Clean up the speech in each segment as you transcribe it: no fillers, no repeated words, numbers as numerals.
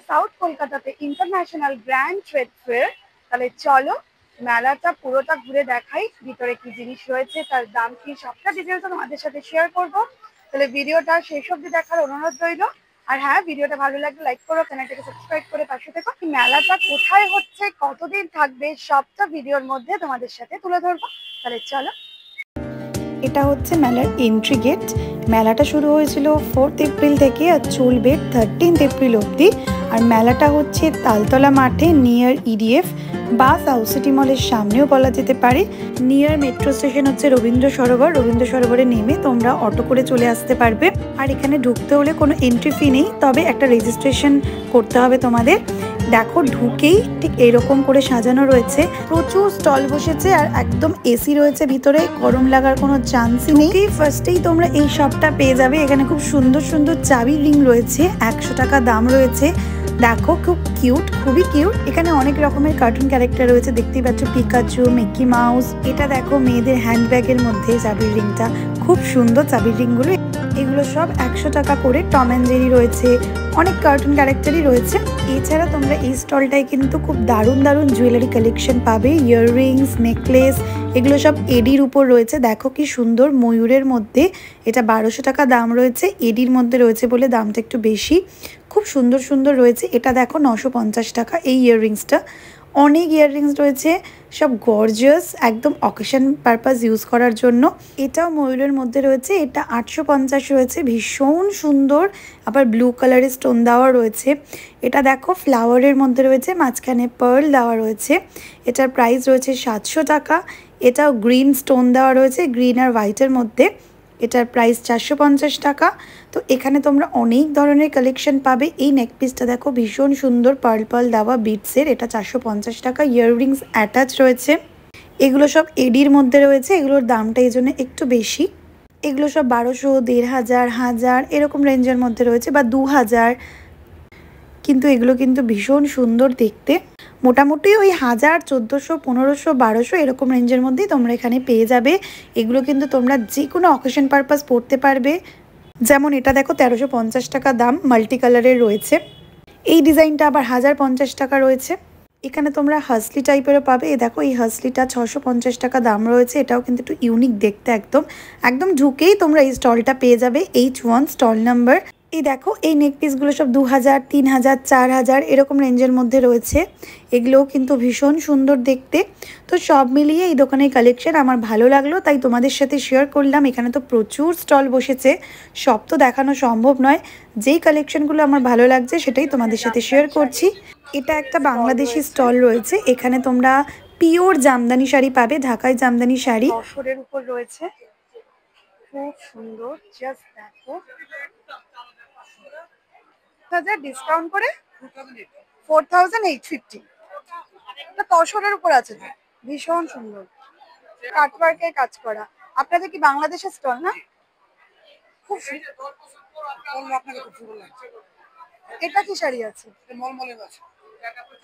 South কলকাতাতে international grand trade fair. তাহলে চলো মেলাটা পুরোটা ঘুরে দেখাই, ভিতরে কি জিনিস রয়েছে, তার দাম কি, সবটা ডিটেলস তোমাদের সাথে শেয়ার করব। তাহলে ভিডিওটা শেষ অবধি দেখার অনুরোধ রইল। আর হ্যাঁ, ভিডিওটা ভালো লাগলে লাইক করো, চ্যানেলটাকে সাবস্ক্রাইব করে পাশে থেকো। মেলাটা কোথায় হচ্ছে, কতদিন থাকবে, সবটা ভিডিওর মধ্যে তোমাদের সাথে তুলে ধরবো। তাহলে চলো। এটা হচ্ছে মেলার এন্ট্রি গেট। মেলাটা শুরু হয়েছিল 4 এপ্রিল থেকে আর চলবে 13 এপ্রিল অবধি। আর মেলাটা হচ্ছে তালতলা মাঠে নিয়ার ইডিএফ বা সাউথ সিটি মলের সামনেও বলা যেতে পারে। নিয়ার মেট্রো স্টেশন হচ্ছে রবীন্দ্র সরোবর। রবীন্দ্র সরোবরে নেমে তোমরা অটো করে চলে আসতে পারবে। আর এখানে ঢুকতে হলে কোনো এন্ট্রি ফি নেই, তবে একটা রেজিস্ট্রেশন করতে হবে তোমাদের। দেখো ঢুকেই ঠিক এরকম করে সাজানো রয়েছে, প্রচুর স্টল বসেছে আর একদম এসি রয়েছে ভিতরে, গরম লাগার কোনো চান্সই নেই। ফার্স্টেই তোমরা এই শপটা পেয়ে যাবে। এখানে খুব সুন্দর সুন্দর চাবির রিং রয়েছে, 100 টাকা দাম রয়েছে। দেখো খুব কিউট, খুবই কিউট। এখানে অনেক রকমের কার্টুন ক্যারেক্টার রয়েছে, দেখতেই পাচ্ছ পিকাচু, মিকি মাউস। এটা দেখো মেয়েদের হ্যান্ডব্যাগের মধ্যে চাবির রিংটা, খুব সুন্দর চাবির রিংগুলো। এগুলো সব 100 টাকা করে। টম অ্যান্ড জেরি রয়েছে, অনেক কার্টুন ক্যারেক্টারই রয়েছে। এছাড়া তোমরা এই স্টলটায় কিন্তু খুব দারুণ দারুণ জুয়েলারি কালেকশন পাবে, ইয়াররিংস, নেকলেস, এগুলো সব এডির উপর রয়েছে। দেখো কি সুন্দর, ময়ূরের মধ্যে। এটা 1200 টাকা দাম রয়েছে, এডির মধ্যে রয়েছে বলে দামটা একটু বেশি। খুব সুন্দর সুন্দর রয়েছে। এটা দেখো 950 টাকা এই ইয়াররিংসটা। অনেক ইয়াররিংস রয়েছে, সব গর্জিয়াস, একদম অকেশন পারপাস ইউজ করার জন্য। এটাও ময়ূরের মধ্যে রয়েছে, এটা 850 রয়েছে, ভীষণ সুন্দর। আবার ব্লু কালারের স্টোন দেওয়া রয়েছে। এটা দেখো ফ্লাওয়ারের মধ্যে রয়েছে, মাঝখানে পার্ল দেওয়া রয়েছে। এটার প্রাইস রয়েছে 700 টাকা। এটাও গ্রিন স্টোন দেওয়া রয়েছে, গ্রিন আর হোয়াইটের মধ্যে। এটার প্রাইস 450 টাকা। তো এখানে তোমরা অনেক ধরনের কালেকশন পাবে। এই নেকপিসটা দেখো ভীষণ সুন্দর, পার্ল পার্ল দেওয়া বিটসের, এটা 450 টাকা। ইয়াররিংস অ্যাটাচ রয়েছে। এগুলো সব এডির মধ্যে রয়েছে, এগুলোর দামটা এই জন্য একটু বেশি। এগুলো সব 1200, 1500, 1000 এরকম রেঞ্জের মধ্যে রয়েছে, বা 2000। কিন্তু এগুলো কিন্তু ভীষণ সুন্দর দেখতে। মোটামুটি ওই 1000, 1400, 1500, 1200 এরকম রেঞ্জের মধ্যেই তোমরা এখানে পেয়ে যাবে। এগুলো কিন্তু তোমরা যে কোনো অকেশন পারপাস পরতে পারবে। যেমন এটা দেখো 1350 টাকা দাম, মাল্টি কালারের রয়েছে। এই ডিজাইনটা আবার 1050 টাকা রয়েছে। এখানে তোমরা হাসলি টাইপেরও পাবে। এই দেখো এই হাসলিটা 650 টাকা দাম রয়েছে। এটাও কিন্তু একটু ইউনিক দেখতে, একদম একদম ঢুকেই তোমরা এই স্টলটা পেয়ে যাবে, H1 স্টল নাম্বার। এই দেখো এই নেকপিসগুলো সব 2000, 3000, 4000 এরকম রেঞ্জের মধ্যে রয়েছে। এগুলোও কিন্তু ভীষণ সুন্দর দেখতে। তো সব মিলিয়ে এই দোকানের কালেকশন আমার ভালো লাগলো, তাই তোমাদের সাথে শেয়ার করলাম। এখানে তো প্রচুর স্টল বসেছে, সব তো দেখানো সম্ভব নয়। যেই কালেকশনগুলো আমার ভালো লাগছে সেটাই তোমাদের সাথে শেয়ার করছি। এটা একটা বাংলাদেশি স্টল রয়েছে, এখানে তোমরা পিওর জামদানি শাড়ি পাবে, ঢাকাই জামদানি শাড়ি। তসরের উপর রয়েছে, খুব সুন্দর। জাস্ট দেখো, ডিসকাউন্ট করে 4850। এটা তসরের উপর আছে, ভীষণ সুন্দর কাটওয়ার্কের কাজ করা। আপনাদের কি বাংলাদেশের স্টল না? খুব এটা কি শাড়ি আছে?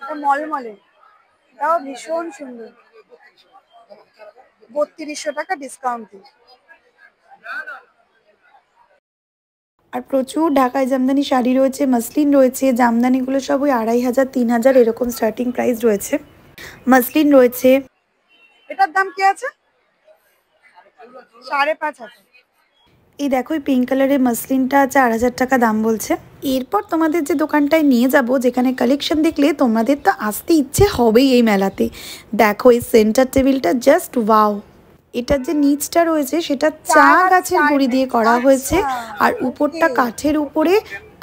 এটা মলমলে, এটাও ভীষণ সুন্দর। 3200 টাকা ডিসকাউন্ট দিয়ে। আর প্রচুর ঢাকায় জামদানি শাড়ি রয়েছে, মাসলিন রয়েছে। জামদানিগুলো সব ওই 2500, 3000 এরকম স্টার্টিং প্রাইস রয়েছে। মাসলিন রয়েছে। এটার দাম কি আছে? 5500। এই দেখো এই পিঙ্ক কালারের মাসলিনটা 4000 টাকা দাম বলছে। এরপর তোমাদের যে দোকানটায় নিয়ে যাব, যেখানে কালেকশন দেখলে তোমাদের তো আসতে ইচ্ছে হবেই এই মেলাতে। দেখো এই সেন্টার টেবিলটা জাস্ট ওয়াও। এটার যে নিচটা রয়েছে সেটা চা গাছের গুঁড়ি দিয়ে করা হয়েছে, আর উপরটা কাঠের উপরে।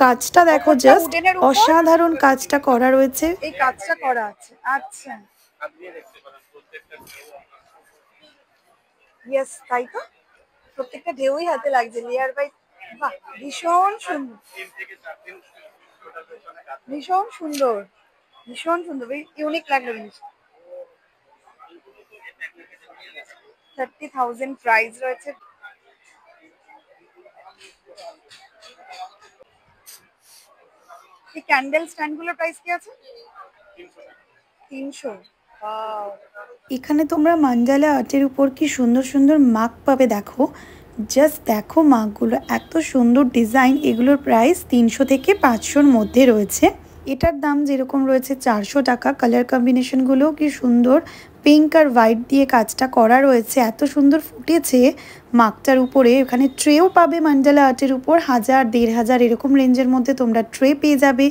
কাজটা দেখো জাস্ট অসাধারণ, কাজটা করা রয়েছে। এই কাজটা করা আছে, আচ্ছা ইয়েস, তাই তো। প্রত্যেকটা ঢেউই হাতে লাগছে, লেয়ার বাই। বাহ, ভীষণ সুন্দর, ভীষণ সুন্দর, ভীষণ সুন্দর, ইউনিক লাগলো জিনিস। 30,000 প্রাইস রয়েছে। এই ক্যান্ডেল স্ট্যান্ড গুলোর প্রাইস কি আছে? 300। এখানে তোমরা মাঞ্জালা আর্টের উপর কি সুন্দর সুন্দর মাগ পাবে। দেখো জাস্ট দেখো মাগগুলো, এত সুন্দর ডিজাইন। এগুলোর প্রাইস 300 থেকে 500-র মধ্যে রয়েছে। এটার দাম যেরকম রয়েছে 400 টাকা, কালার কম্বিনেশনগুলোও কি সুন্দর, পিঙ্ক আর হোয়াইট দিয়ে কাজটা করা রয়েছে, এত সুন্দর ফুটেছে মাকটার উপরে। এখানে ট্রেও পাবে মান্ডালা আর্টের উপর, 1000 1500 এরকম রেঞ্জের মধ্যে তোমরা ট্রে পেয়ে যাবে।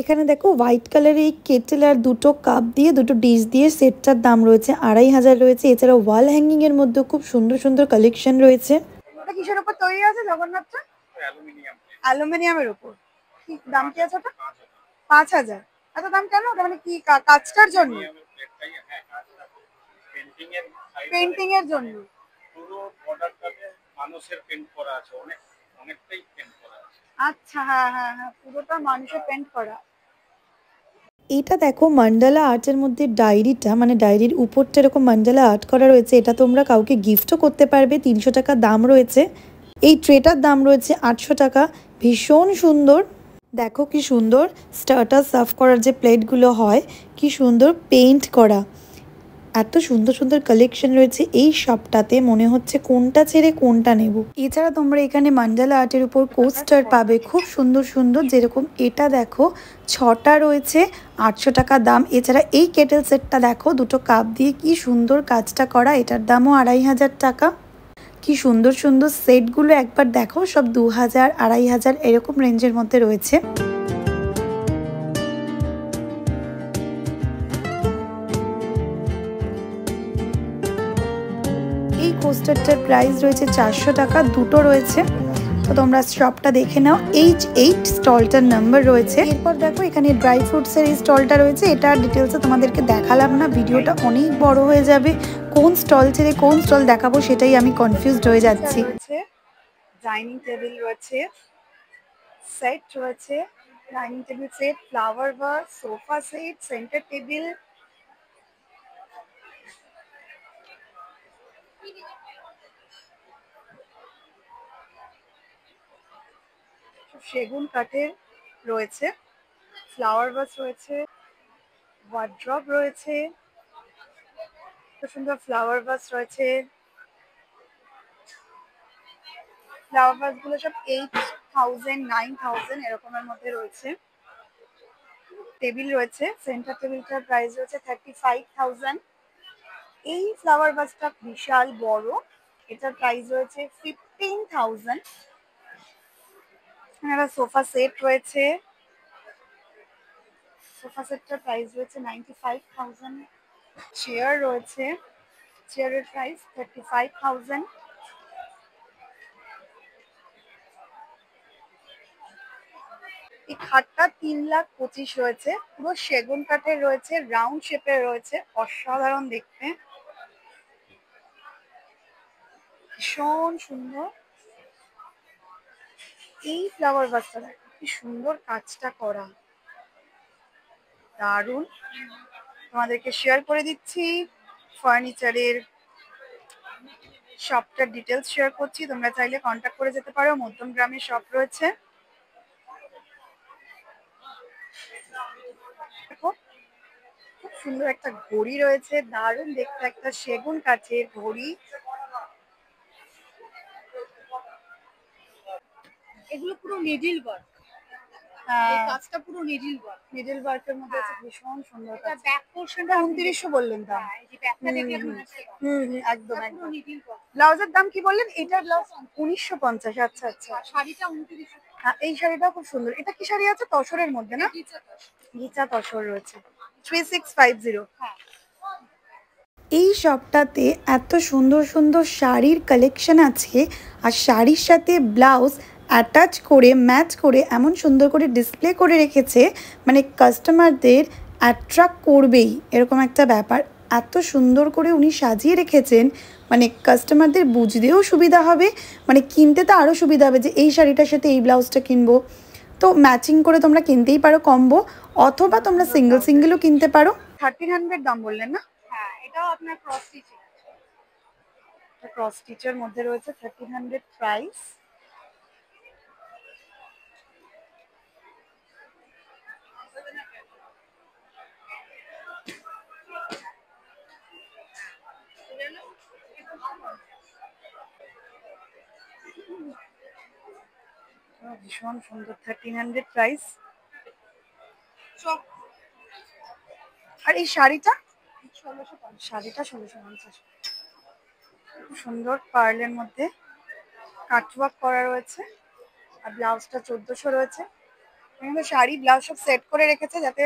এখানে দেখো হোয়াইট কালারের এই কেটেল আর দুটো কাপ দিয়ে দুটো ডিশ দিয়ে সেটটার দাম রয়েছে 2500 রয়েছে। এছাড়া ওয়াল হ্যাঙ্গিং এর মধ্যে খুব সুন্দর সুন্দর কালেকশন রয়েছে। ওটা কিসের উপর তৈরি আছে জগন্নাথটা? অ্যালুমিনিয়ামের উপর। কি দাম কি আছে ওটা? 5000। এত দাম কেন? ওটা মানে কি কাজটার জন্য? পেন্টিং এর জন্য? পুরো বর্ডারটাতে মানুষের পেন্ট করা আছে, অনেকটাই পেন্ট করা আছে। আচ্ছা, হ্যাঁ হ্যাঁ হ্যাঁ, পুরোটা মানুষের পেন্ট করা। এটা দেখো মান্ডালা আর্টের মধ্যে ডায়েরিটা, মানে ডায়েরির উপরটা এরকম মান্ডালা আর্ট করা রয়েছে। এটা তোমরা কাউকে গিফটও করতে পারবে। 300 টাকা দাম রয়েছে। এই ট্রেটার দাম রয়েছে 800 টাকা। ভীষণ সুন্দর, দেখো কি সুন্দর স্টার্টার সার্ভ করার যে প্লেটগুলো হয়, কি সুন্দর পেইন্ট করা। এত সুন্দর সুন্দর কালেকশন রয়েছে এই শপটাতে, মনে হচ্ছে কোনটা ছেড়ে কোনটা নেব। এছাড়া তোমরা এখানে মান্ডালা আর্টের উপর কোস্টার পাবে খুব সুন্দর সুন্দর, যেরকম এটা দেখো 6টা রয়েছে 800 টাকা দাম। এছাড়া এই কেটেল সেটটা দেখো, দুটো কাপ দিয়ে কি সুন্দর কাজটা করা, এটার দামও 2500 টাকা। কি সুন্দর সুন্দর সেটগুলো একবার দেখো, সব 2000 2500 এরকম রেঞ্জের মধ্যে রয়েছে। এই কোস্টারটার প্রাইস রয়েছে 400 টাকা, দুটো রয়েছে। তো তোমরা শপটা দেখে নাও। H8 স্টলটার নাম্বার রয়েছে। এরপর দেখো এখানে ড্রাই ফ্রুটসের এই স্টলটা রয়েছে। এটা ডিটেলসে তোমাদেরকে দেখালাম না, ভিডিওটা অনেক বড় হয়ে যাবে। কোন স্টল ছেড়ে কোন স্টল দেখাবো সেটাই আমি কনফিউজড হয়ে যাচ্ছি। ডাইনিং টেবিল রয়েছে, সেট রয়েছে, dining table set, flower vase, sofa set, centre table, সেগুন কাঠের রয়েছে, ফ্লাওয়ার ভাস রয়েছে, ওয়ার্ড্রব রয়েছে, খুব সুন্দর ফ্লাওয়ার ভাস রয়েছে। ফ্লাওয়ার ভাস গুলো সব 8000 9000 এরকমের মধ্যে রয়েছে। টেবিল রয়েছে, সেন্টার টেবিলটার প্রাইস রয়েছে 35000। এই ফ্লাওয়ার ভাসটা বিশাল বড়, এটার প্রাইস রয়েছে 15000। এখানে সোফা সেট রয়েছে, সোফা সেটটার প্রাইস রয়েছে 95000। চেয়ার রয়েছে, চেয়ারের প্রাইস 35000। এই খাটটা 3,25,000 রয়েছে, পুরো সেগুন কাঠের রয়েছে, রাউন্ড শেপের রয়েছে, অসাধারণ দেখতে, ভীষণ সুন্দর। এই ফ্লাওয়ার ভাসটা দেখো কি সুন্দর কাজটা করা, দারুণ। তোমাদেরকে শেয়ার করে দিচ্ছি ফার্নিচারের শপটার ডিটেলস শেয়ার করছি, তোমরা চাইলে কন্ট্যাক্ট করে যেতে পারো। মধ্যম গ্রামে শপ রয়েছে। দেখো খুব সুন্দর একটা ঘড়ি রয়েছে, দারুণ দেখতে একটা সেগুন কাঠের ঘড়ি। এগুলো পুরো নিডিল ওয়ার্ক, এই কাজটা পুরো নিডিল ওয়ার্ক, নিডিল ওয়ার্কের মধ্যে আছে, ভীষণ সুন্দর কাজ। ব্যাক পোরশনটা 2900 বললেন দাম। এই যে ব্যাকটা দেখলে মনে হচ্ছে একদম একদম নিডিল ওয়ার্ক। ব্লাউজের দাম কি বললেন? এটার ব্লাউজ 1950। আচ্ছা আচ্ছা, শাড়িটা 2900। হ্যাঁ, এই শাড়িটাও খুব সুন্দর। এটা কি শাড়ি আছে? তসরের মধ্যে না? ঘিচা তসর রয়েছে, 3650। হ্যাঁ, এই শপটাতে এত সুন্দর সুন্দর শাড়ির কালেকশন আছে, আর শাড়ির সাথে ব্লাউজ অ্যাটাচ করে ম্যাচ করে এমন সুন্দর করে ডিসপ্লে করে রেখেছে, মানে কাস্টমারদের অ্যাট্রাক্ট করবেই এরকম একটা ব্যাপার। এত সুন্দর করে উনি সাজিয়ে রেখেছেন, মানে কাস্টমারদের বুঝতেও সুবিধা হবে, মানে কিনতে তো আরও সুবিধা হবে যে এই শাড়িটার সাথে এই ব্লাউজটা কিনবো। তো ম্যাচিং করে তোমরা কিনতেই পারো কম্বো, অথবা তোমরা সিঙ্গেল সিঙ্গেলও কিনতে পারো। 1300 দাম বললেন না? হ্যাঁ, এটাও আপনার ক্রস স্টিচিং, ক্রস স্টিচের মধ্যে রয়েছে, 1300 প্রাইস। ভীষণ সুন্দর, 1300 প্রাইস। আর এই শাড়িটা 1650। খুব সুন্দর পার্লের মধ্যে কাটওয়ার্ক করা রয়েছে, আর ব্লাউজটা 1400 রয়েছে। কিন্তু শাড়ি ব্লাউজ সব সেট করে রেখেছে যাতে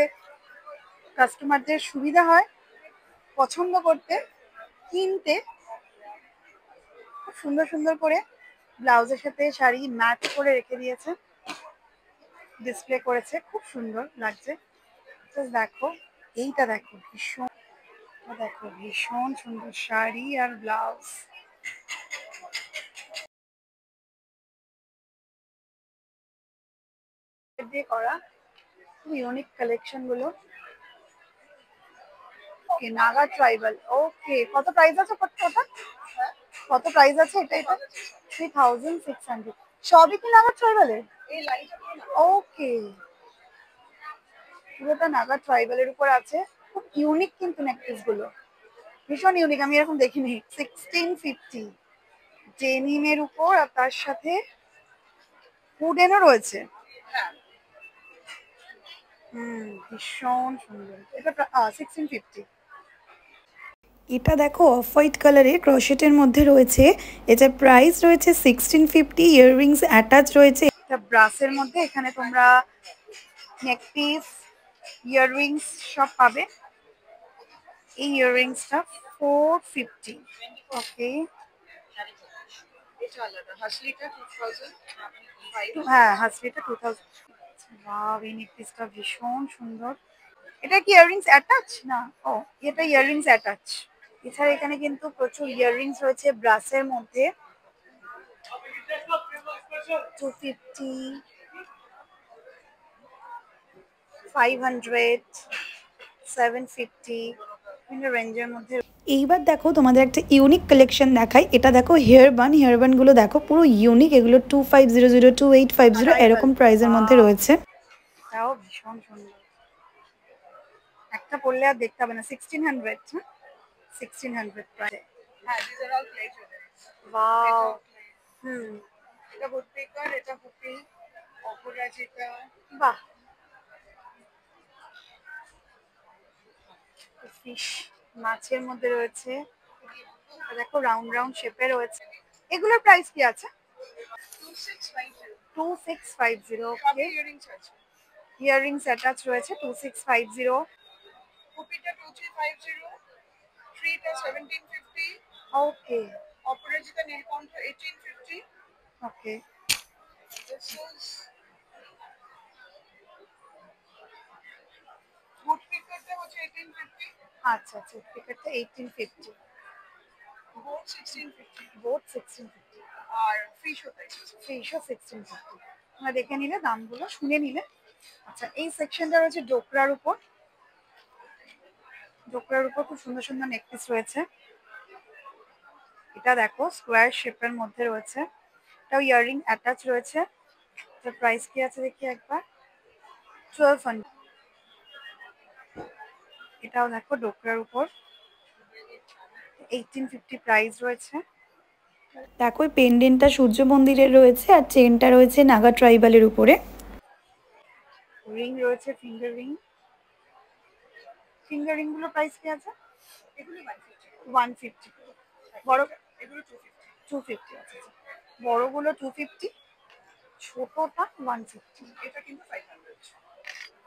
কাস্টমারদের সুবিধা হয় পছন্দ করতে, কিনতে। খুব সুন্দর সুন্দর করে ব্লাউজের সাথে শাড়ি ম্যাচ করে রেখে দিয়েছে, ডিসপ্লে করেছে, খুব সুন্দর লাগছে। দেখো এইটা, দেখো ভীষণ সুন্দর শাড়ি আর ব্লাউজ। দিয়ে করা খুব ইউনিক কালেকশন গুলো। ওকে, নাগা ট্রাইবাল। ওকে, কত প্রাইস আছে কত প্রাইস আছে এটা? 3600। সবই কি নাগা ট্রাইবালের? ওকে, পুরোটা নাগা ট্রাইবালের উপর আছে। খুব ইউনিক কিন্তু নেকলেস গুলো, ভীষণ ইউনিক, আমি এরকম দেখিনি। 1650 ডেনিমের উপর, আর তার সাথে উডেনও রয়েছে। ভীষণ সুন্দর। এটা 1650। এটা দেখো অফ হোয়াইট কালারের ক্রোশেটের মধ্যে রয়েছে। এটার প্রাইস রয়েছে 1650। ইয়াররিংস অ্যাটাচ রয়েছে। এটা ব্রাসের মধ্যে, এখানে তোমরা নেক পিস, ইয়াররিংস সব পাবে। এই ইয়াররিংসটা 450। ওকে, হ্যাঁ হাসলিটা 2000। ওয়াও, এই নেক পিসটা ভীষণ সুন্দর। এটা কি ইয়াররিংস অ্যাটাচ না? ও, এটা ইয়াররিংস অ্যাটাচ। এছাড়া এখানে কিন্তু প্রচুর ইয়াররিংস রয়েছে ব্রাসের মধ্যে। 250, 500, 750 বিভিন্ন রেঞ্জের মধ্যে। এইবার দেখো তোমাদের একটা ইউনিক কালেকশন দেখাই। এটা দেখো হেয়ার বানগুলো দেখো পুরো ইউনিক। এগুলো 2500, 2850 এরকম প্রাইসের মধ্যে রয়েছে। এটাও ভীষণ সুন্দর, একটা পরলে আর দেখতে হবে না। 1600, 1600 প্রাইস। হ্যাঁ, these are all clay jewelry. Wow, এটা বুটিকার, এটা বুটি অপরাজিতা। বাহ, ফিশ মাছের মধ্যে রয়েছে, দেখো রাউন্ড রাউন্ড শেপে রয়েছে। এগুলোর প্রাইস কি আছে? 2650। ওকে, ইয়াররিংস অ্যাটাচ রয়েছে। 2650। কুপিটা 2350, ট্রিটা 1750। ওকে, অপরাজিতা নীলকণ্ঠ 1850। ওকে, this is wood pickerটা হচ্ছে 1850। আচ্ছা আচ্ছা, pickerটা 1850। বোট 1650। আর ফিশও 1650। তোমরা দেখে নিলে, দামগুলো শুনে নিলে। আচ্ছা, এই সেকশনটা রয়েছে ডোকরার উপর। খুব সুন্দর সুন্দর নেকপিস রয়েছে। এটা দেখো স্কোয়ার শেপের মধ্যে রয়েছে, এটাও ইয়াররিং অ্যাটাচ রয়েছে। এটার প্রাইস কি আছে দেখি একবার। 1200। এটাও দেখো ডোকরার উপর, 1850 প্রাইস রয়েছে। দেখো এই পেন্ডেন্টটা সূর্য মন্দিরের রয়েছে, আর চেনটা রয়েছে নাগা ট্রাইবালের উপরে। রিং রয়েছে, ফিঙ্গার রিং গুলো প্রাইস কি আছে? এগুলো 150। বড় এগুলো 250। আচ্ছা, বড়গুলো 250, ছোটটা 150। এটা কিন্তু 500।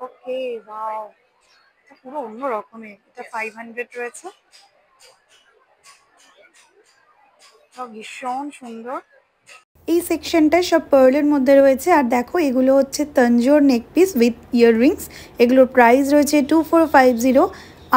ওকে, ওয়াও, এটা পুরো অন্য রকমের। এটা 500 রয়েছে, ভীষণ সুন্দর। এই সেকশনটায় সব পার্লের মধ্যে রয়েছে। আর দেখো এগুলো হচ্ছে তঞ্জোর নেকপিস উইথ ইয়াররিংস। এগুলোর প্রাইস রয়েছে 2450।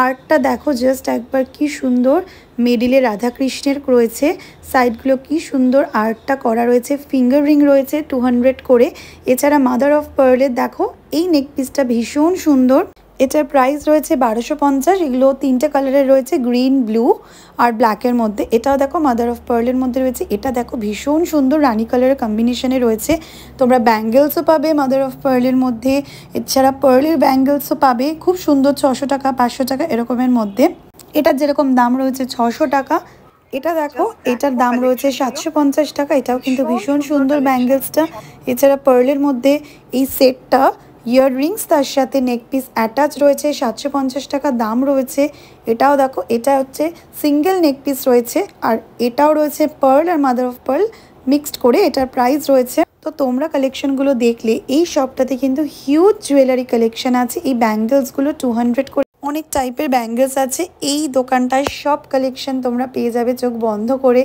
আর্টটা দেখো জাস্ট একবার, কি সুন্দর। মিডিলে রাধাকৃষ্ণের রয়েছে, সাইডগুলো কি সুন্দর আর্টটা করা রয়েছে। ফিঙ্গার রিং রয়েছে 200 করে। এছাড়া মাদার অফ পার্লের দেখো এই নেকপিসটা ভীষণ সুন্দর। এটার প্রাইস রয়েছে 1250। এগুলো তিনটে কালারের রয়েছে, গ্রিন, ব্লু আর ব্ল্যাকের মধ্যে। এটাও দেখো মাদার অফ পার্লের মধ্যে রয়েছে। এটা দেখো ভীষণ সুন্দর রানী কালারের কম্বিনেশনে রয়েছে। তোমরা ব্যাঙ্গেলসও পাবে মাদার অফ পার্লের মধ্যে, এছাড়া পার্লের ব্যাঙ্গেলসও পাবে খুব সুন্দর 600 টাকা, 500 টাকা এরকমের মধ্যে। এটার যেরকম দাম রয়েছে 600 টাকা। এটা দেখো, এটার দাম রয়েছে 750 টাকা। এটাও কিন্তু ভীষণ সুন্দর ব্যাঙ্গেলসটা। এছাড়া পার্লের মধ্যে এই সেটটা, ইয়াররিংস, তার সাথে নেক পিস অ্যাটাচ রয়েছে, 750 টাকা দাম রয়েছে। এটাও দেখো, এটা হচ্ছে সিঙ্গেল নেক পিস রয়েছে, আর এটাও রয়েছে পার্ল আর মাদার অফ পার্ল মিক্সড করে, এটার প্রাইস রয়েছে। তো তোমরা কালেকশনগুলো দেখলে এই শপটাতে কিন্তু হিউজ জুয়েলারি কালেকশন আছে। এই ব্যাঙ্গেলসগুলো 200 করে অনেক টাইপের ব্যাঙ্গেলস আছে এই দোকানটায়, সব কালেকশন তোমরা পেয়ে যাবে চোখ বন্ধ করে।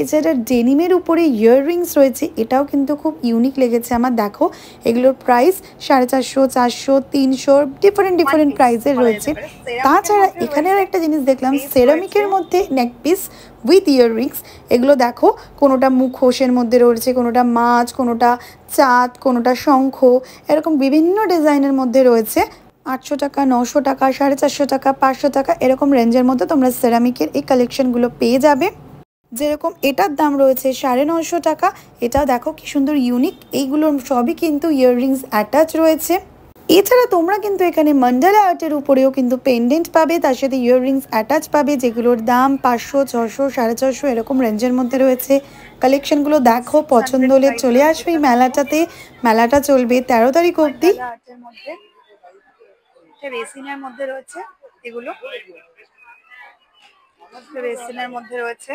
এছাড়া ডেনিমের উপরে ইয়াররিংস রয়েছে, এটাও কিন্তু খুব ইউনিক লেগেছে আমার। দেখো এগুলোর প্রাইস 450, 400, 300 ডিফারেন্ট প্রাইসের রয়েছে। তাছাড়া এখানেও একটা জিনিস দেখলাম, সেরামিকের মধ্যে নেক পিস উইথ ইয়াররিংস। এগুলো দেখো, কোনোটা মুখোশের মধ্যে রয়েছে, কোনোটা মাছ, কোনোটা চাঁদ, কোনোটা শঙ্খ, এরকম বিভিন্ন ডিজাইনের মধ্যে রয়েছে। 800 টাকা, 900 টাকা, 450 টাকা, 500 টাকা এরকম রেঞ্জের মধ্যে তোমরা সেরামিকের এই কালেকশনগুলো পেয়ে যাবে। যেরকম এটার দাম রয়েছে 950 টাকা। এটাও দেখো কি সুন্দর ইউনিক, এইগুলোর সবই কিন্তু ইয়াররিংস অ্যাটাচ রয়েছে। এছাড়া তোমরা কিন্তু এখানে মান্ডালা আর্টের উপরেও কিন্তু পেন্ডেন্ট পাবে, তার সাথে ইয়াররিংস অ্যাটাচ পাবে, যেগুলোর দাম 500, 600, 450 এরকম রেঞ্জের মধ্যে রয়েছে। কালেকশনগুলো দেখো, পছন্দ হলে চলে আসবে এই মেলাটাতে। মেলাটা চলবে 13 তারিখ অবধি। রেসিনের মধ্যে রয়েছে, এগুলো রেসিনের মধ্যে রয়েছে।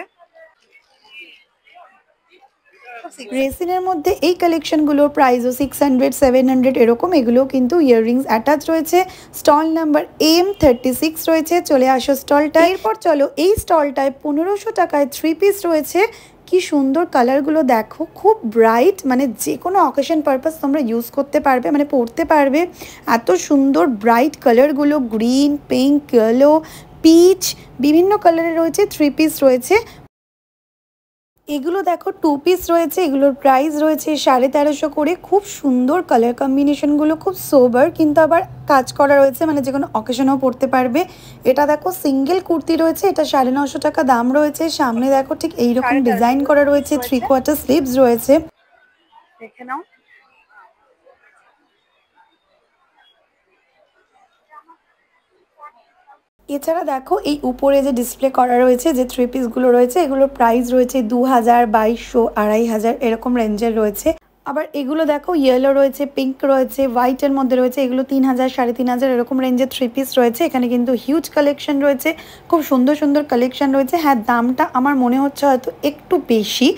রেসিনের মধ্যে এই কালেকশনগুলোর প্রাইসও 600, 700 এরকম। এগুলো কিন্তু ইয়াররিংস অ্যাটাচ রয়েছে। স্টল নাম্বার M36 রয়েছে, চলে আসো স্টলটায়। এরপর চলো, এই স্টলটায় 1500 টাকায় 3 পিস রয়েছে। কি সুন্দর কালারগুলো দেখো, খুব ব্রাইট, মানে যে কোনো অকেশন পারপাস তোমরা ইউজ করতে পারবে, মানে পরতে পারবে। এত সুন্দর ব্রাইট কালারগুলো, গ্রিন, পিঙ্ক, ইয়েলো, পিচ, বিভিন্ন কালারের রয়েছে। 3 পিস রয়েছে। এগুলো দেখো 2 পিস রয়েছে, এগুলোর প্রাইস রয়েছে 1350 করে। খুব সুন্দর কালার কম্বিনেশনগুলো, খুব সোবার, কিন্তু আবার কাজ করা রয়েছে, মানে যে কোনো অকেশনেও পরতে পারবে। এটা দেখো সিঙ্গেল কুর্তি রয়েছে, এটা 950 টাকা দাম রয়েছে। সামনে দেখো ঠিক এইরকম ডিজাইন করা রয়েছে, 3/4 স্লিভস রয়েছে। দেখে নাও। এছাড়া দেখো এই উপরে যে ডিসপ্লে করা রয়েছে যে 3 পিসগুলো রয়েছে, এগুলোর প্রাইস রয়েছে 2000, 2200, 2500 এরকম রেঞ্জের রয়েছে। আবার এগুলো দেখো ইয়েলো রয়েছে, পিঙ্ক রয়েছে, হোয়াইটের মধ্যে রয়েছে, এগুলো 3000, 3500 এরকম রেঞ্জের 3 পিস রয়েছে। এখানে কিন্তু হিউজ কালেকশন রয়েছে, খুব সুন্দর সুন্দর কালেকশন রয়েছে। হ্যাঁ, দামটা আমার মনে হচ্ছে হয়তো একটু বেশি,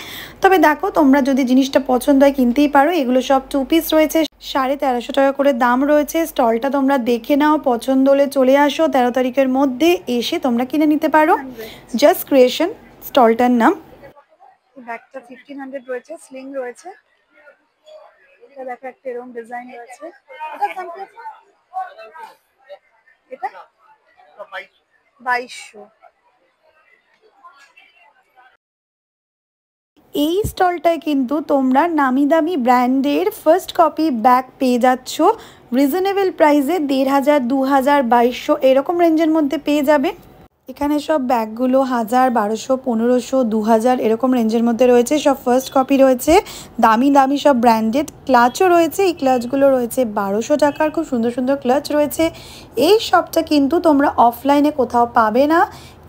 তবে দেখো তোমরা যদি জিনিসটা পছন্দ হয় কিনতেই পারো। এগুলো সব 2 পিস রয়েছে, 1350 টাকা করে দাম রয়েছে। স্টলটা তোমরা দেখে নাও, পছন্দ হলে চলে আসো 13 তারিখের মধ্যে, এসে তোমরা কিনে নিতে পারো। জাস্ট ক্রিয়েশন স্টলটার নাম। ব্যাগটা 1500 রয়েছে, স্লিং রয়েছে। এটা দেখো একটা এরকম ডিজাইন রয়েছে। এটার দাম কি আছে? এটা 2200। এই স্টলটায় কিন্তু তোমরা নামি দামি ব্র্যান্ডের ফার্স্ট কপি ব্যাগ পেয়ে যাচ্ছ রিজনেবল প্রাইসে। 1500, 2000, 2200 এরকম রেঞ্জের মধ্যে পেয়ে যাবে। এখানে সব ব্যাগগুলো 1000, 1200, 1500, 2000 এরকম রেঞ্জের মধ্যে রয়েছে। সব ফার্স্ট কপি রয়েছে, দামি দামি সব ব্র্যান্ডেড। ক্লাচও রয়েছে, এই ক্লাচগুলো রয়েছে 1200 টাকার। খুব সুন্দর সুন্দর ক্লাচ রয়েছে। এই শপটা কিন্তু তোমরা অফলাইনে কোথাও পাবে না,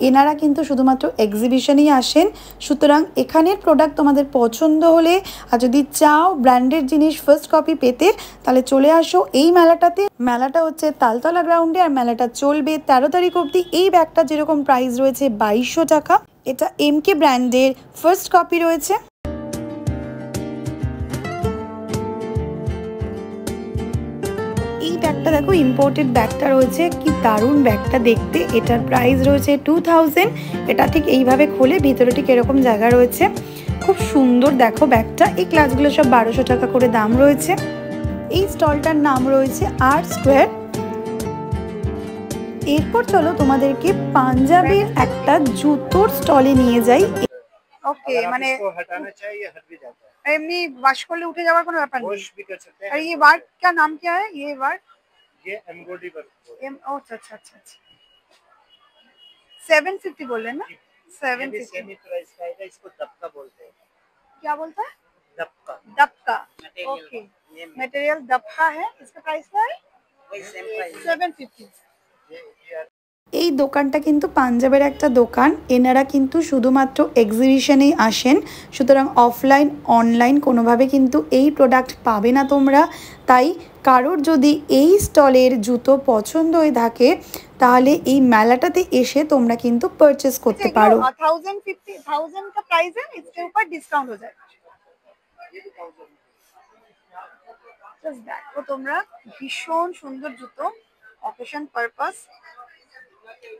এনারা কিন্তু শুধুমাত্র এক্সিবিশনেই আসেন। সুতরাং এখানের প্রোডাক্ট তোমাদের পছন্দ হলে, আর যদি চাও ব্র্যান্ডেড জিনিস ফার্স্ট কপি পেতে, তাহলে চলে আসো এই মেলাটাতে। মেলাটা হচ্ছে তালতলা গ্রাউন্ডে, আর মেলাটা চলবে 13 তারিখ অবধি। এই ব্যাগটা যেরকম প্রাইস রয়েছে 2200 টাকা, এটা MK ব্র্যান্ডের ফার্স্ট কপি রয়েছে। এই ব্যাগটা দেখো, ইম্পোর্টেড ব্যাগটা রয়েছে, কি দারুণ ব্যাগটা দেখতে। এটার প্রাইস রয়েছে 2000। এটা ঠিক এইভাবে খোলে, ভিতরে ঠিক এরকম জায়গা রয়েছে। খুব সুন্দর দেখো ব্যাগটা। এই ক্লাসগুলো সব 1200 টাকা করে দাম রয়েছে। এই স্টলটার নাম রয়েছে আর্ট স্কোয়ার। এরপর চলো তোমাদেরকে পাঞ্জাবের একটা জুতোর স্টলে নিয়ে যাই। ওকে, মানে এমনি ওয়াশ করলে উঠে যাওয়ার কোনো ব্যাপার নেই। আর ये वर्क का नाम क्या है? ये वर्क, ये एम्ब्रॉयडरी वर्क अच्छा अच्छा अच्छा अच्छा। 750 बोल रहे हैं ना? ये 750। सेमी प्राइस का है, इसको दबका बोलते हैं। क्या बोलता है? दबका दबका। मटेरियल। ओके, मटेरियल दबका है। इसका प्राइस क्या है? वही सेम प्राइस। 750। ये এই দোকানটা কিন্তু পাঞ্জাবের একটা দোকান। এনারা কিন্তু শুধুমাত্র এক্সিবিশনেই আসেন, সুতরাং অফলাইন অনলাইন কোনোভাবে কিন্তু এই প্রোডাক্ট পাবে না তোমরা। তাই কারোর যদি এই স্টলের জুতো পছন্দ হয়ে থাকে তাহলে এই মেলাটাতে এসে তোমরা কিন্তু পারচেস করতে পারো। 1050 का प्राइस है, इसके ऊपर डिस्काउंट हो जाएगा। জাস্ট দেখো তোমরা, ভীষণ সুন্দর জুতো, অকেশন পারপাস,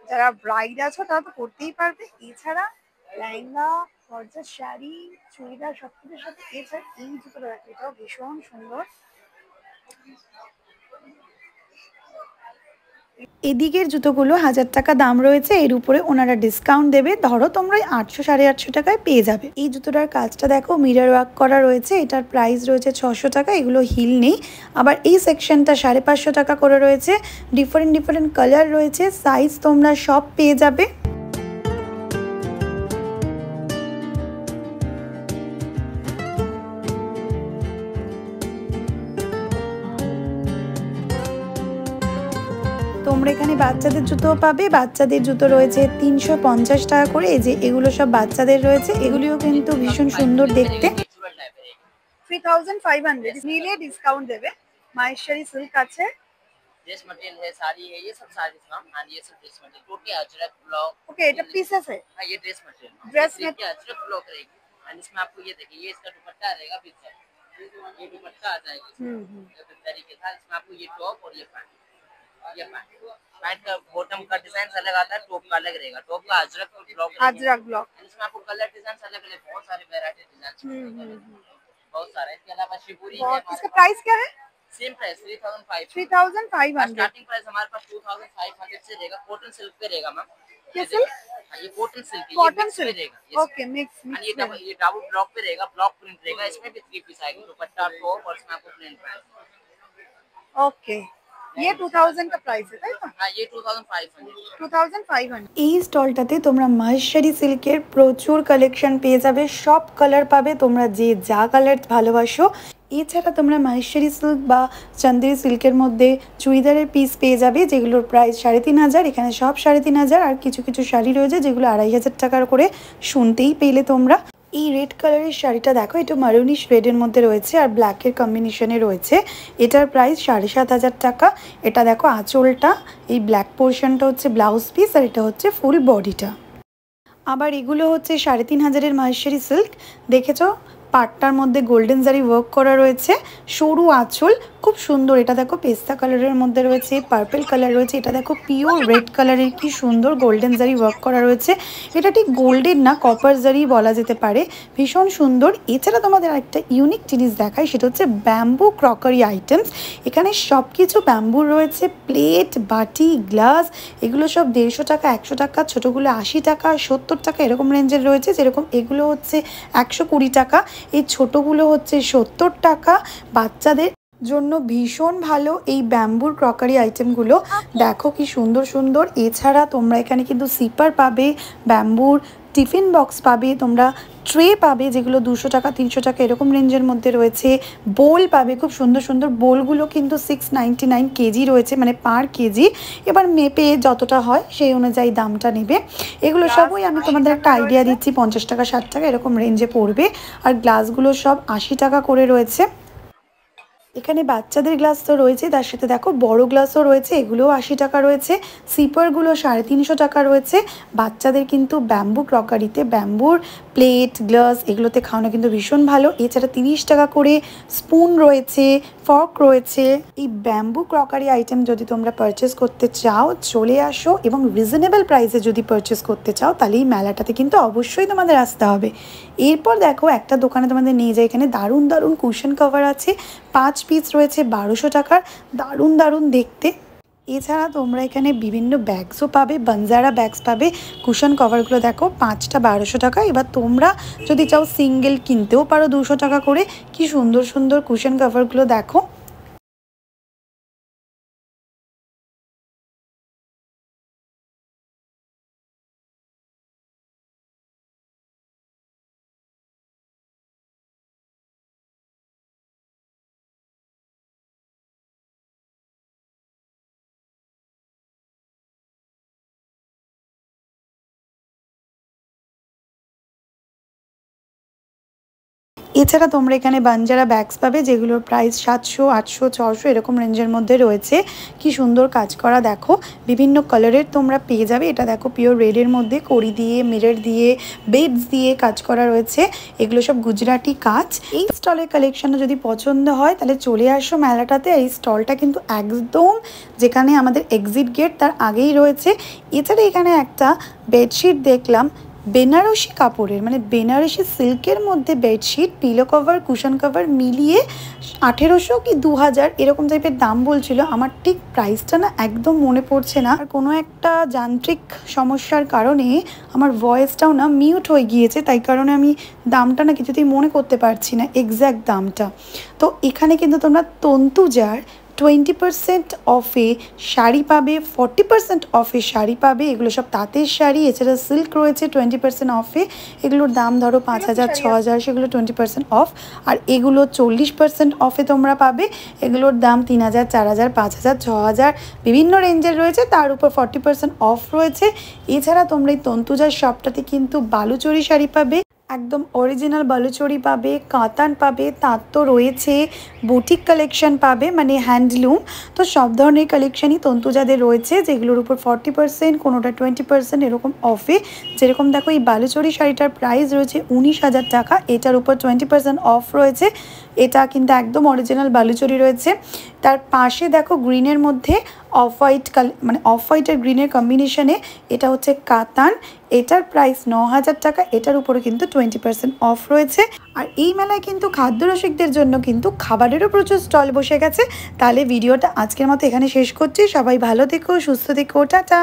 যারা ব্রাইড আছো তারা তো করতেই পারবে। এছাড়া লেহেঙ্গা, গর্জাস শাড়ি, চুড়িদার সবকিছুর সাথে এছাড়া এই জুতোটা দেখো, এটাও ভীষণ সুন্দর। এদিকের জুতোগুলো 1000 টাকা দাম রয়েছে, এর উপরে ওনারা ডিসকাউন্ট দেবে, ধরো তোমরা 800 850 টাকায় পেয়ে যাবে। এই জুতোটার কাজটা দেখো, মিরর ওয়ার্ক করা রয়েছে, এটার প্রাইস রয়েছে 600 টাকা। এগুলো হিল নেই। আবার এই সেকশনটা 550 টাকা করে রয়েছে। ডিফারেন্ট ডিফারেন্ট কালার রয়েছে, সাইজ তোমরা সব পেয়ে যাবে। তোমরা এখানে বাচ্চাদের জুতোও পাবে। বাচ্চাদের জুতো রয়েছে 350 টাকা করে। এই যে এগুলো সব বাচ্চাদের রয়েছে, এগুলিও কিন্তু ভীষণ সুন্দর দেখতে। 3500 নিলে ডিসকাউন্ট দেবে। মাহেশ্বরী সিল্ক আছে। ड्रेस मटेरियल है, साड़ी है, ये सब साड़ीज मैम। हाँ, ये सब dress material totally Ajrak block. Okay, এটা পিসেস है। हाँ, ये ड्रेस मटेरियल ड्रेस में अजरक ब्लॉक रहेगी। एंड इसमें आपको ये देखिए, ये इसका दुपट्टा रहेगा विद सेट। ये दुपट्टा आ जाएगा इस तरीके का। इसमें आपको ये टॉप और ये पैंट, ये पैंट का बॉटम का डिजाइन अलग आता है, टॉप का अलग रहेगा। टॉप का अजरक ब्लॉक, अजरक ब्लॉक। इसमें आपको कलर डिजाइन अलग अलग, बहुत सारे वैरायटी डिजाइन, बहुत सारे। इसके अलावा शिवपुरी है। इसका प्राइस क्या है? Same price 3500। 3500। स्टार्टिंग प्राइस हमारे पास 2500 से रहेगा। कॉटन सिल्क पे रहेगा मैम। ये सिल्क? ये कॉटन सिल्क है, ये कॉटन मिक्स पे सिल्क। रहेगा। ओके, मिक्स ये डबल ब्लॉक पे रहेगा, ब्लॉक प्रिंट रहेगा। इसमें भी 3 पीस आएगी, दुपट्टा टॉप और इसमें आपको प्रिंट पैंट। ओके, ये 2000 का प्राइस है, ताই তো? हाँ, ये 2500। 2500। এই স্টলটাতে তোমরা মাহেশ্বরী সিল্কের প্রচুর কালেকশন পেয়ে যাবে। সব কালার পাবে, তোমরা যে যা কালার ভালোবাসো। এছাড়া তোমরা মাহেশ্বরী সিল্ক বা চন্দেরি সিল্কের মধ্যে চুড়িদারের পিস পেয়ে যাবে, যেগুলোর প্রাইস 3500। এখানে সব 3500, আর কিছু কিছু শাড়ি রয়েছে যেগুলো 2500 টাকার করে, শুনতেই পেলে তোমরা। এই রেড কালারের শাড়িটা দেখো, এটা মারুনিশ রেডের মধ্যে রয়েছে আর ব্ল্যাকের কম্বিনেশনে রয়েছে। এটার প্রাইস 7500 টাকা। এটা দেখো আঁচলটা, এই ব্ল্যাক পোর্শনটা হচ্ছে ব্লাউজ পিস, আর এটা হচ্ছে ফুল বডিটা। আবার এগুলো হচ্ছে 3500-এর মাহেশ্বরী সিল্ক। দেখেছো পাটটার মধ্যে গোল্ডেন জারি ওয়ার্ক করা রয়েছে, সরু আঁচল, খুব সুন্দর। এটা দেখো পেস্তা কালারের মধ্যে রয়েছে, পার্পল কালার রয়েছে। এটা দেখো পিওর রেড কালারের, কি সুন্দর গোল্ডেন জারি ওয়ার্ক করা রয়েছে। এটা ঠিক গোল্ডেন না, কপার জারি বলা যেতে পারে, ভীষণ সুন্দর। এছাড়া তোমাদের একটা ইউনিক জিনিস দেখায়, সেটা হচ্ছে ব্যাম্বু ক্রকারি আইটেমস। এখানে সব কিছু ব্যাম্বুর রয়েছে, প্লেট, বাটি, গ্লাস, এগুলো সব 150 টাকা, 100 টাকা, ছোটোগুলো 80 টাকা, 70 টাকা এরকম রেঞ্জের রয়েছে। যেরকম এগুলো হচ্ছে 120 টাকা, এই ছোটোগুলো হচ্ছে 70 টাকা। বাচ্চাদের জন্য ভীষণ ভালো এই ব্যাম্বুর ক্রকারি আইটেমগুলো, দেখো কি সুন্দর সুন্দর। এছাড়া তোমরা এখানে কিন্তু সিপার পাবে, ব্যাম্বুর টিফিন বক্স পাবে, তোমরা ট্রে পাবে যেগুলো 200 টাকা 300 টাকা এরকম রেঞ্জের মধ্যে রয়েছে। বোল পাবে, খুব সুন্দর সুন্দর বোলগুলো কিন্তু 699 কেজি রয়েছে, মানে পার কেজি। এবার মেপে যতটা হয় সেই অনুযায়ী দামটা নেবে। এগুলো সবই আমি তোমাদের একটা আইডিয়া দিচ্ছি, 50 টাকা 60 টাকা এরকম রেঞ্জে পড়বে। আর গ্লাসগুলো সব 80 টাকা করে রয়েছে। এখানে বাচ্চাদের গ্লাস তো রয়েছে, তার সাথে দেখো বড় গ্লাসও রয়েছে, এগুলোও 80 টাকা রয়েছে। সিপারগুলো 350 টাকা রয়েছে। বাচ্চাদের কিন্তু ব্যাম্বু ক্রকারিতে ব্যাম্বুর প্লেট, গ্লাস এগুলোতে খাওয়ানো কিন্তু ভীষণ ভালো। এছাড়া 30 টাকা করে স্পুন রয়েছে, ফর্ক রয়েছে। এই ব্যাম্বু ক্রকারি আইটেম যদি তোমরা পারচেস করতে চাও চলে আসো, এবং রিজনেবল প্রাইসে যদি পারচেস করতে চাও তাহলে এই মেলাটাতে কিন্তু অবশ্যই তোমাদের আসতে হবে। এরপর দেখো একটা দোকানে তোমাদের নিয়ে যায়, এখানে দারুণ দারুণ কুশন কভার আছে, 5 পিস রয়েছে 1200 টাকার, দারুণ দারুণ দেখতে। এছাড়া তোমরা এখানে বিভিন্ন ব্যাগসও পাবে, বানজারা ব্যাগস পাবে। কুশন কভারগুলো দেখো 5টা 1200 টাকা। এবার তোমরা যদি চাও সিঙ্গেল কিনতেও পারো 200 টাকা করে। কি সুন্দর সুন্দর কুশন কভারগুলো দেখো। এছাড়া তোমরা এখানে বাঞ্জারা ব্যাগস পাবে যেগুলোর প্রাইস 700, 800, 600 এরকম রেঞ্জের মধ্যে রয়েছে। কি সুন্দর কাজ করা দেখো, বিভিন্ন কালারের তোমরা পেয়ে যাবে। এটা দেখো পিওর রেডের মধ্যে কড়ি দিয়ে, মিরর দিয়ে, বেডস দিয়ে কাজ করা রয়েছে। এগুলো সব গুজরাটি কাজ। এই স্টলের কালেকশনটা যদি পছন্দ হয় তাহলে চলে আসো মেলাটাতে। এই স্টলটা কিন্তু একদম যেখানে আমাদের এক্সিট গেট তার আগেই রয়েছে। এছাড়া এখানে একটা বেডশিট দেখলাম বেনারসি কাপড়ের, মানে বেনারসি সিল্কের মধ্যে bedsheet, pillow cover, cushion cover মিলিয়ে 1800 কি 2000 এরকম টাইপের দাম বলছিল। আমার ঠিক প্রাইসটা না একদম মনে পড়ছে না। আর কোনো একটা যান্ত্রিক সমস্যার কারণে আমার ভয়েসটাও না মিউট হয়ে গিয়েছে, তাই কারণে আমি দামটা না কিছুতেই মনে করতে পারছি না এক্স্যাক্ট দামটা। তো এখানে কিন্তু তোমরা তন্তুজার 20% অফে শাড়ি পাবে, 40% অফে শাড়ি পাবে। এগুলো সব তাঁতের শাড়ি। এছাড়া সিল্ক রয়েছে 20% অফে। এগুলোর দাম ধরো 5000, 6000, সেগুলো 20% অফ। আর এগুলো 40% অফে তোমরা পাবে। এগুলোর দাম 3000, 4000, 5000, 6000 বিভিন্ন রেঞ্জের রয়েছে। তার উপর 40% অফ রয়েছে। এছাড়া তোমরা এই তন্তুজার শপটাতে কিন্তু বালুচরি শাড়ি পাবে, একদম অরিজিনাল বালুচরি পাবে, কাতান পাবে, তাঁত তো রয়েছে, বুটিক কালেকশন পাবে মানে হ্যান্ডলুম। তো সব ধরনের কালেকশানই তন্তুজাদের রয়েছে, যেগুলোর উপর 40%, কোনোটা 20% এরকম অফে। যেরকম দেখো এই বালুচরি শাড়িটার প্রাইস রয়েছে 19,000 টাকা, এটার উপর 20% অফ রয়েছে। এটা কিন্তু একদম অরিজিনাল বালুচরি রয়েছে। তার পাশে দেখো গ্রিনের মধ্যে অফ হোয়াইট মানে অফ হোয়াইট আর গ্রিনের কম্বিনেশনে এটা হচ্ছে কাতান, এটার প্রাইস 9,000 টাকা, এটার উপরে কিন্তু 20% অফ রয়েছে। আর এই মেলায় কিন্তু খাদ্য রসিকদের জন্য কিন্তু খাবারেরও প্রচুর স্টল বসে গেছে। তাহলে ভিডিওটা আজকের মতো এখানে শেষ করছি। সবাই ভালো থেকো, সুস্থ থেকো, টাটা।